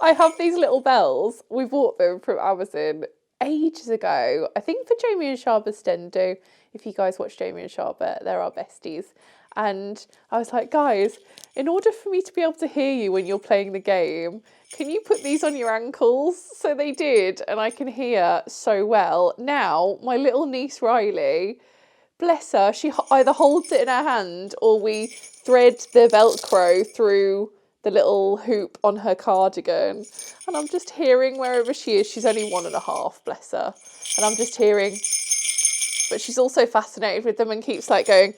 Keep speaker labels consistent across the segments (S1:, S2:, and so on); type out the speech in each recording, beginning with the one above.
S1: I have these little bells. We bought them from Amazon ages ago. I think for Jamie and Sharba's Stendo. If you guys watch Jamie and Sharba, they're our besties. And I was like, guys, in order for me to be able to hear you when you're playing the game, can you put these on your ankles? So they did, and I can hear so well. Now, my little niece Riley, bless her, she either holds it in her hand or we thread the Velcro through the little hoop on her cardigan. And I'm just hearing wherever she is, she's only 1.5, bless her. And I'm just hearing, but she's also fascinated with them and keeps like going,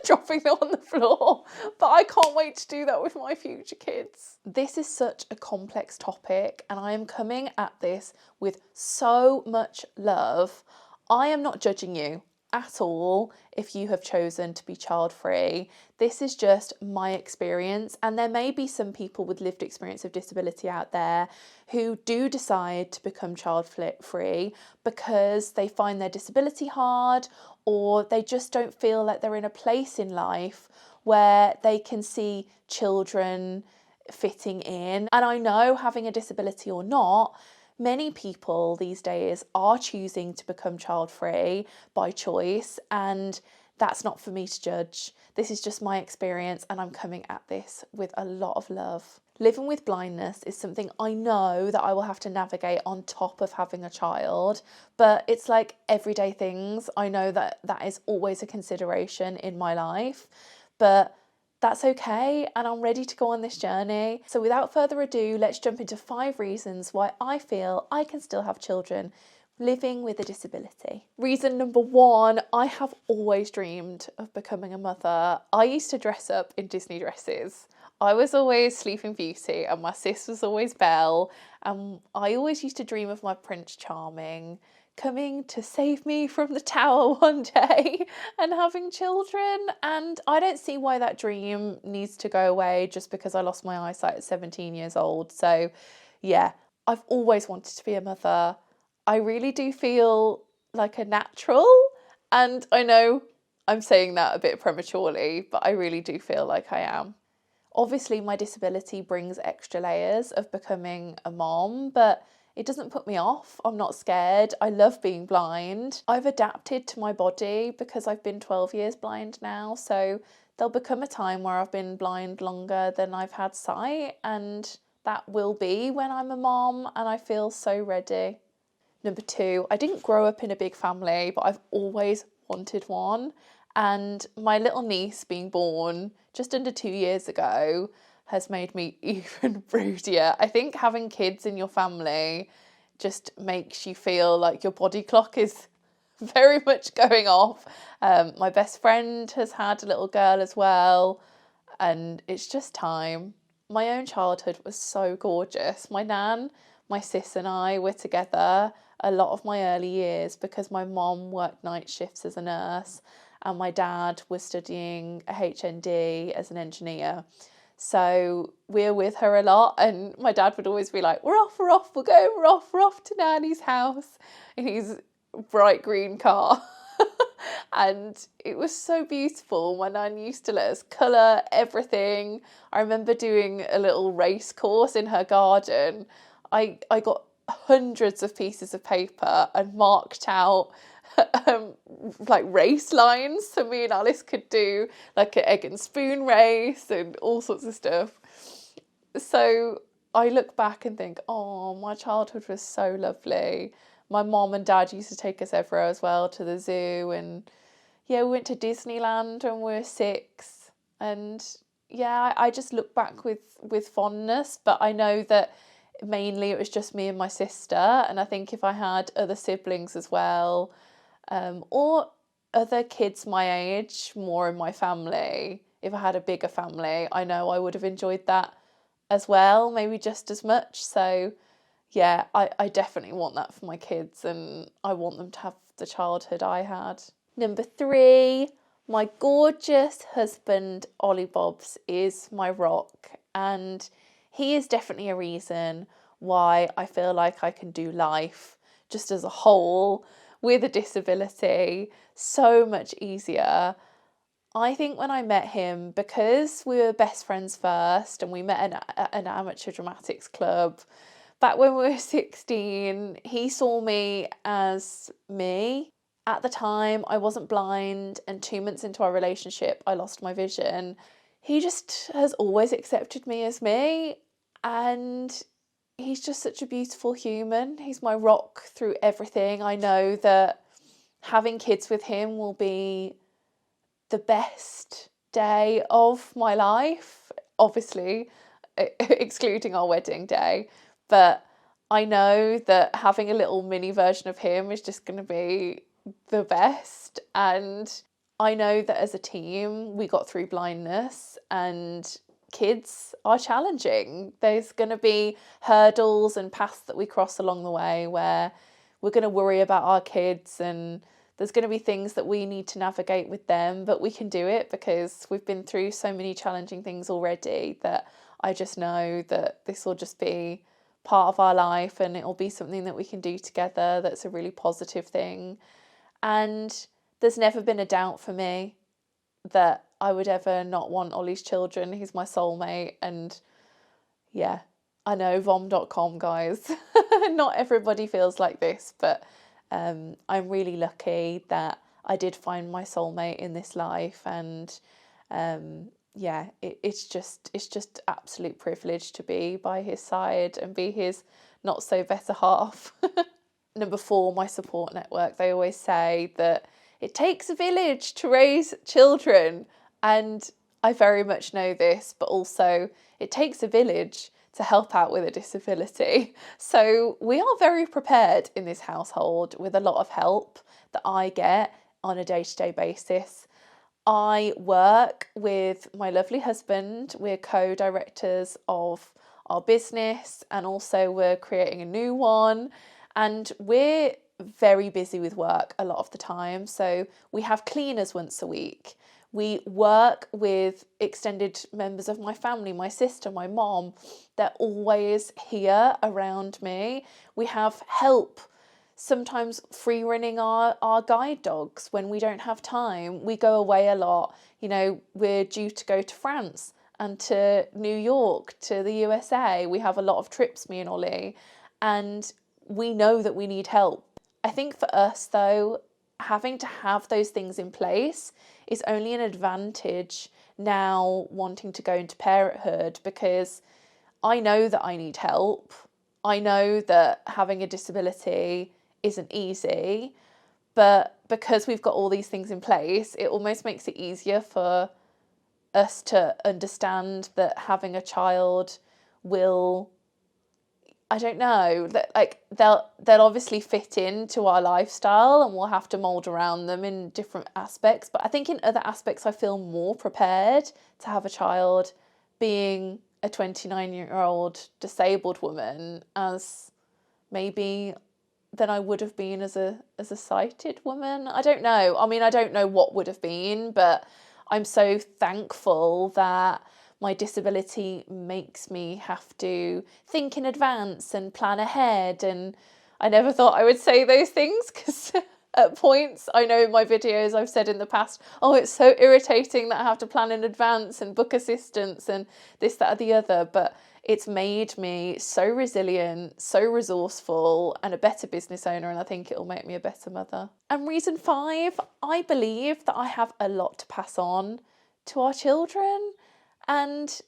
S1: dropping them on the floor. But I can't wait to do that with my future kids. This is such a complex topic, and I am coming at this with so much love. I am not judging you at all if you have chosen to be child-free. This is just my experience, and there may be some people with lived experience of disability out there who do decide to become child-free because they find their disability hard, or they just don't feel like they're in a place in life where they can see children fitting in. And I know, having a disability or not, many people these days are choosing to become child-free by choice, and that's not for me to judge. This is just my experience, and I'm coming at this with a lot of love. Living with blindness is something I know that I will have to navigate on top of having a child, but it's like everyday things. I know that that is always a consideration in my life, but that's okay, and I'm ready to go on this journey. So without further ado, let's jump into 5 reasons why I feel I can still have children living with a disability. Reason number 1, I have always dreamed of becoming a mother. I used to dress up in Disney dresses. I was always Sleeping Beauty and my sis was always Belle, and I always used to dream of my Prince Charming coming to save me from the tower one day and having children. And I don't see why that dream needs to go away just because I lost my eyesight at 17 years old. So yeah, I've always wanted to be a mother. I really do feel like a natural, and I know I'm saying that a bit prematurely, but I really do feel like I am. Obviously, my disability brings extra layers of becoming a mom, but it doesn't put me off. I'm not scared. I love being blind. I've adapted to my body because I've been 12 years blind now, so there'll become a time where I've been blind longer than I've had sight, and that will be when I'm a mom, and I feel so ready. Number 2, I didn't grow up in a big family, but I've always wanted one. And my little niece being born just under 2 years ago has made me even broodier. I think having kids in your family just makes you feel like your body clock is very much going off. My best friend has had a little girl as well, and it's just time. My own childhood was so gorgeous. My nan, my sis and I were together a lot of my early years because my mom worked night shifts as a nurse and my dad was studying a HND as an engineer. So we're with her a lot, and my dad would always be like, we're off, we're off to Nanny's house in his bright green car. And it was so beautiful. My nan used to let us colour everything. I remember doing a little race course in her garden. I got hundreds of pieces of paper and marked out like race lines so me and Alice could do like an egg and spoon race and all sorts of stuff. So I look back and think, oh, my childhood was so lovely. My mom and dad used to take us everywhere as well, to the zoo, and yeah, we went to Disneyland when we were 6, and yeah, I just look back with fondness, but I know that mainly it was just me and my sister, and I think if I had other siblings as well, or other kids my age, more in my family, if I had a bigger family, I know I would have enjoyed that as well, maybe just as much. So yeah, I definitely want that for my kids, and I want them to have the childhood I had. Number 3, my gorgeous husband, Ollie Bobs, is my rock, and he is definitely a reason why I feel like I can do life just as a whole with a disability so much easier. I think when I met him, because we were best friends first and we met at an amateur dramatics club back when we were 16, he saw me as me. At the time, I wasn't blind, and 2 months into our relationship, I lost my vision. He just has always accepted me as me, and he's just such a beautiful human. He's my rock through everything. I know that having kids with him will be the best day of my life, obviously, excluding our wedding day. But I know that having a little mini version of him is just going to be the best. And I know that as a team, we got through blindness, and kids are challenging. There's going to be hurdles and paths that we cross along the way where we're going to worry about our kids, and there's going to be things that we need to navigate with them, but we can do it because we've been through so many challenging things already that I just know that this will just be part of our life, and it'll be something that we can do together that's a really positive thing. And there's never been a doubt for me that I would ever not want Ollie's children. He's my soulmate, and yeah, I know, vom.com, guys. Not everybody feels like this, but I'm really lucky that I did find my soulmate in this life, and yeah, it's just absolute privilege to be by his side and be his not so better half. Number 4, my support network. They always say that it takes a village to raise children, and I very much know this, but also it takes a village to help out with a disability. So we are very prepared in this household with a lot of help that I get on a day-to-day basis. I work with my lovely husband. We're co-directors of our business, and also we're creating a new one, and we're very busy with work a lot of the time. So we have cleaners once a week. We work with extended members of my family, my sister, my mom. They're always here around me. We have help, sometimes free running our guide dogs when we don't have time. We go away a lot. You know, we're due to go to France and to New York, to the USA. We have a lot of trips, me and Ollie, and we know that we need help. I think for us, though, having to have those things in place is only an advantage now wanting to go into parenthood, because I know that I need help. I know that having a disability isn't easy, but because we've got all these things in place, it almost makes it easier for us to understand that having a child will, I don't know, that like they'll obviously fit into our lifestyle, and we'll have to mold around them in different aspects. But I think in other aspects, I feel more prepared to have a child being a 29-year-old disabled woman as maybe than I would have been as a sighted woman. I don't know. I mean, I don't know what would have been, but I'm so thankful that my disability makes me have to think in advance and plan ahead. And I never thought I would say those things, because at points, I know in my videos I've said in the past, oh, it's so irritating that I have to plan in advance and book assistance and this, that, or the other. But it's made me so resilient, so resourceful, and a better business owner, and I think it'll make me a better mother. And reason 5, I believe that I have a lot to pass on to our children. And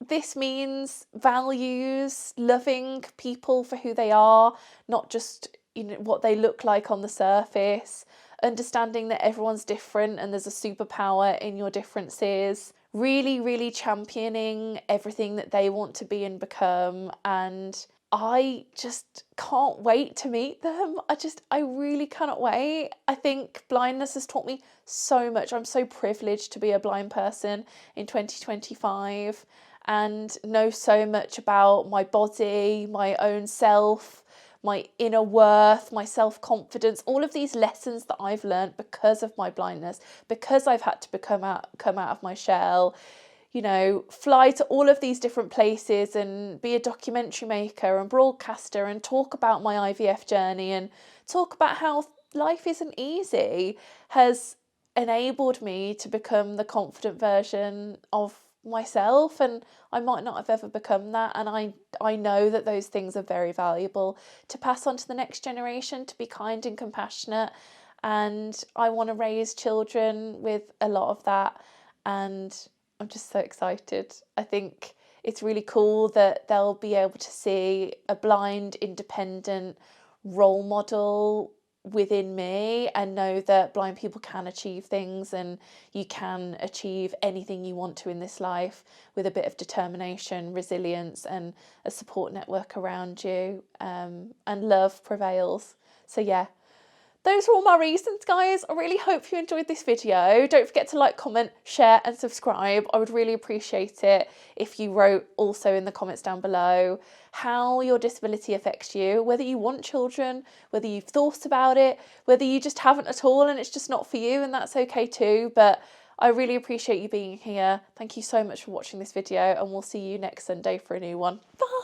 S1: this means values, loving people for who they are, not just, you know, what they look like on the surface, understanding that everyone's different and there's a superpower in your differences, really, really championing everything that they want to be and become. And I just can't wait to meet them. I really cannot wait. I think blindness has taught me so much. I'm so privileged to be a blind person in 2025 and know so much about my body, my own self, my inner worth, my self-confidence, all of these lessons that I've learned because of my blindness, because I've had to come out of my shell, you know, fly to all of these different places and be a documentary maker and broadcaster and talk about my IVF journey and talk about how life isn't easy, has enabled me to become the confident version of myself, and I might not have ever become that, and I know that those things are very valuable to pass on to the next generation, to be kind and compassionate, and I want to raise children with a lot of that, and I'm just so excited. I think it's really cool that they'll be able to see a blind, independent role model within me and know that blind people can achieve things, and you can achieve anything you want to in this life with a bit of determination, resilience, and a support network around you, and love prevails. So yeah, those are all my reasons, guys. I really hope you enjoyed this video. Don't forget to like, comment, share and subscribe. I would really appreciate it if you wrote also in the comments down below how your disability affects you, whether you want children, whether you've thought about it, whether you just haven't at all and it's just not for you, and that's okay too. But I really appreciate you being here. Thank you so much for watching this video, and we'll see you next Sunday for a new one. Bye!